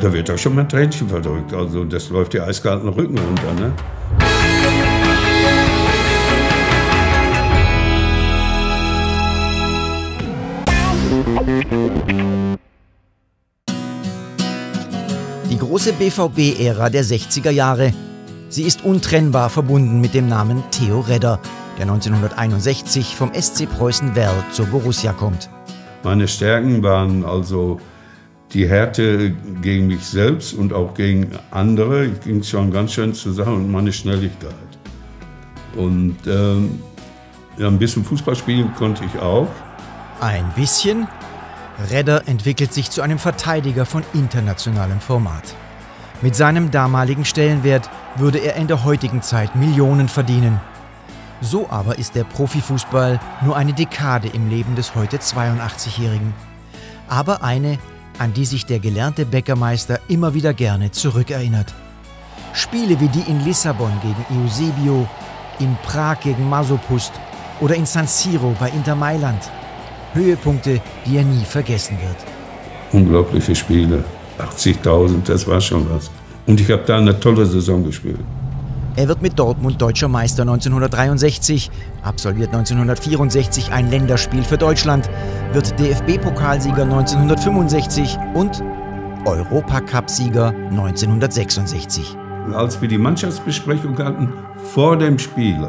Da wird doch schon mal ein Tränchen verdrückt. Also das läuft dir eiskalten Rücken runter, ne? Die große BVB-Ära der 60er Jahre. Sie ist untrennbar verbunden mit dem Namen Theo Redder, der 1961 vom SC Preußen Werl zur Borussia kommt. Meine Stärken waren also die Härte gegen mich selbst und auch gegen andere. Ich ging schon ganz schön zur Sache und meine Schnelligkeit. Und ja, ein bisschen Fußball spielen konnte ich auch. Ein bisschen? Redder entwickelt sich zu einem Verteidiger von internationalem Format. Mit seinem damaligen Stellenwert würde er in der heutigen Zeit Millionen verdienen. So aber ist der Profifußball nur eine Dekade im Leben des heute 82-Jährigen. Aber eine, an die sich der gelernte Bäckermeister immer wieder gerne zurückerinnert. Spiele wie die in Lissabon gegen Eusebio, in Prag gegen Masopust oder in San Siro bei Inter Mailand. Höhepunkte, die er nie vergessen wird. Unglaubliche Spiele. 80.000, das war schon was. Und ich habe da eine tolle Saison gespielt. Er wird mit Dortmund deutscher Meister 1963, absolviert 1964 ein Länderspiel für Deutschland, wird DFB-Pokalsieger 1965 und Europacup-Sieger 1966. Als wir die Mannschaftsbesprechung hatten, vor dem Spiel,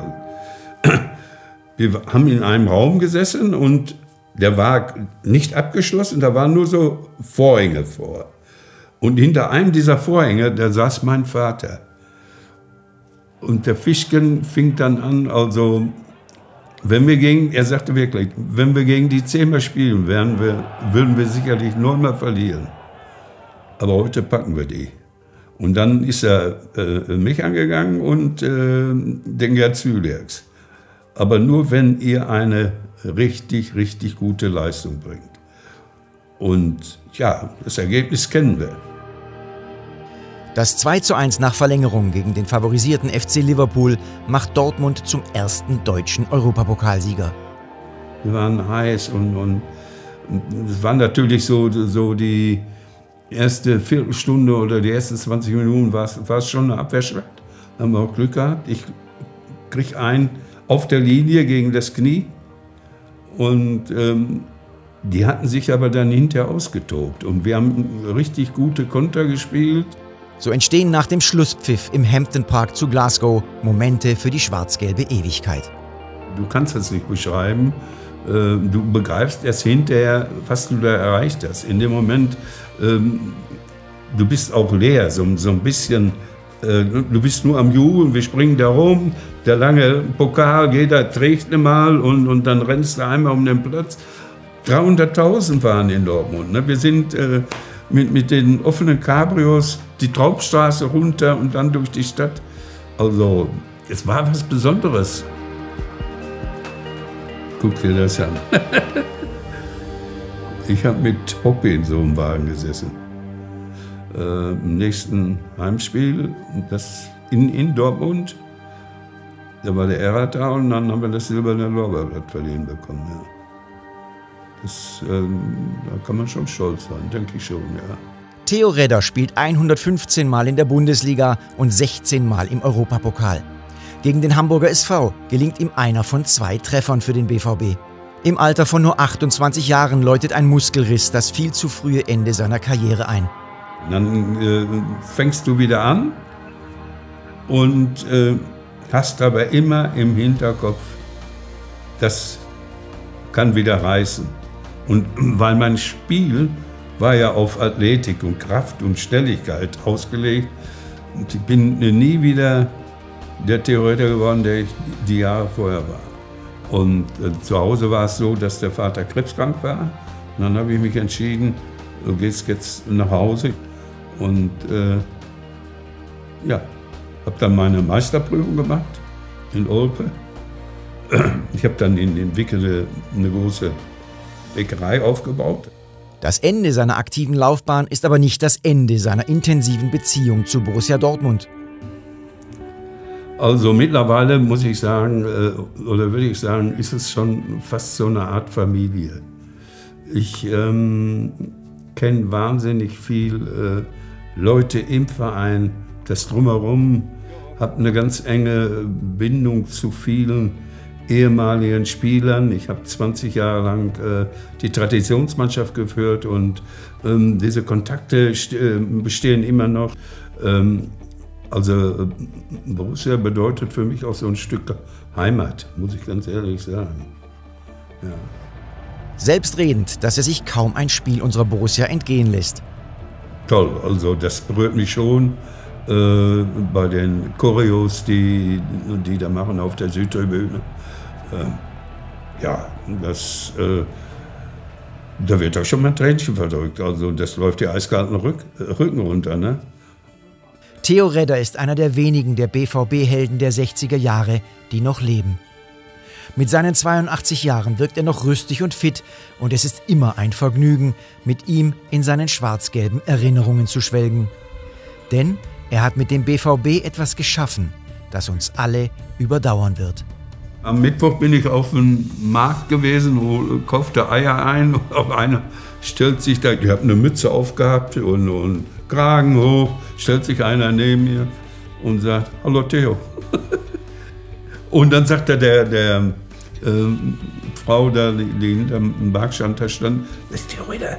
wir haben in einem Raum gesessen und der war nicht abgeschlossen, da waren nur so Vorhänge vor. Und hinter einem dieser Vorhänge, da saß mein Vater. Und der Fischken fing dann an, also, er sagte wirklich, wenn wir gegen die 10 spielen, würden wir sicherlich 9 verlieren. Aber heute packen wir die. Und dann ist er mich angegangen und den Gerd Züliaks. Aber nur, wenn ihr eine richtig, richtig gute Leistung bringt. Und ja, das Ergebnis kennen wir. Das 2:1 nach Verlängerung gegen den favorisierten FC Liverpool macht Dortmund zum ersten deutschen Europapokalsieger. Wir waren heiß und es war natürlich so die erste Viertelstunde oder die ersten 20 Minuten war es schon eine Abwehrschlacht. Da haben wir auch Glück gehabt. Ich kriege einen auf der Linie gegen das Knie und die hatten sich aber dann hinterher ausgetobt und wir haben richtig gute Konter gespielt. So entstehen nach dem Schlusspfiff im Hampden Park zu Glasgow Momente für die schwarz-gelbe Ewigkeit. Du kannst das nicht beschreiben. Du begreifst erst hinterher, was du da erreicht hast. In dem Moment, du bist auch leer, so ein bisschen. Du bist nur am Jubeln, wir springen da rum, der lange Pokal, jeder trägt mal und dann rennst du einmal um den Platz. 300.000 waren in Dortmund. Ne? Wir sind mit den offenen Cabrios die Traubstraße runter und dann durch die Stadt. Also, es war was Besonderes. Guck dir das an. Ich habe mit Hoppe in so einem Wagen gesessen. Im nächsten Heimspiel, das in Dortmund, da war der Erhard da und dann haben wir das silberne Lorbeerblatt verliehen bekommen. Ja. Da kann man schon stolz sein, denke ich schon, ja. Theo Redder spielt 115 Mal in der Bundesliga und 16 Mal im Europapokal. Gegen den Hamburger SV gelingt ihm einer von 2 Treffern für den BVB. Im Alter von nur 28 Jahren läutet ein Muskelriss das viel zu frühe Ende seiner Karriere ein. Dann fängst du wieder an und hast aber immer im Hinterkopf, das kann wieder reißen. Und weil mein Spiel war ja auf Athletik und Kraft und Schnelligkeit ausgelegt, und ich bin nie wieder der Theoretiker geworden, der ich die Jahre vorher war. Und zu Hause war es so, dass der Vater krebskrank war. Und dann habe ich mich entschieden, du gehst jetzt nach Hause. Und ja, habe dann meine Meisterprüfung gemacht in Olpe. Ich habe dann in Wickede eine große Bäckerei aufgebaut. Das Ende seiner aktiven Laufbahn ist aber nicht das Ende seiner intensiven Beziehung zu Borussia Dortmund. Also mittlerweile muss ich sagen, oder würde ich sagen, ist es schon fast so eine Art Familie. Ich kenne wahnsinnig viel Leute im Verein, das Drumherum, habe eine ganz enge Bindung zu vielen ehemaligen Spielern. Ich habe 20 Jahre lang die Traditionsmannschaft geführt und diese Kontakte bestehen immer noch. Also Borussia bedeutet für mich auch so ein Stück Heimat, muss ich ganz ehrlich sagen. Ja. Selbstredend, dass er sich kaum ein Spiel unserer Borussia entgehen lässt. Toll, also das berührt mich schon bei den Choreos, die da machen auf der Südtribüne. Ja, da wird auch schon mal ein Tränchen verdrückt. Also das läuft die eiskalten Rücken runter, ne? Theo Redder ist einer der wenigen der BVB-Helden der 60er Jahre, die noch leben. Mit seinen 82 Jahren wirkt er noch rüstig und fit und es ist immer ein Vergnügen, mit ihm in seinen schwarz-gelben Erinnerungen zu schwelgen. Denn er hat mit dem BVB etwas geschaffen, das uns alle überdauern wird. Am Mittwoch bin ich auf dem Markt gewesen, kaufte Eier ein. Und auf einer stellt sich da, ich habe eine Mütze aufgehabt und Kragen hoch, stellt sich einer neben mir und sagt, hallo Theo. Und dann sagt er der Frau, da, die hinterm Marktstand stand, das ist Theo Redder,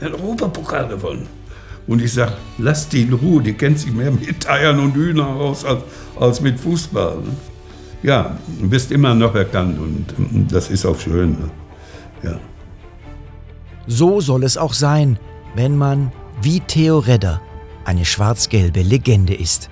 der hat Europapokal gewonnen. Und ich sage, lass die in Ruhe, die kennt sich mehr mit Eiern und Hühnern aus als mit Fußball. Ja, du bist immer noch erkannt und das ist auch schön. Ja. So soll es auch sein, wenn man, wie Theo Redder, eine schwarz-gelbe Legende ist.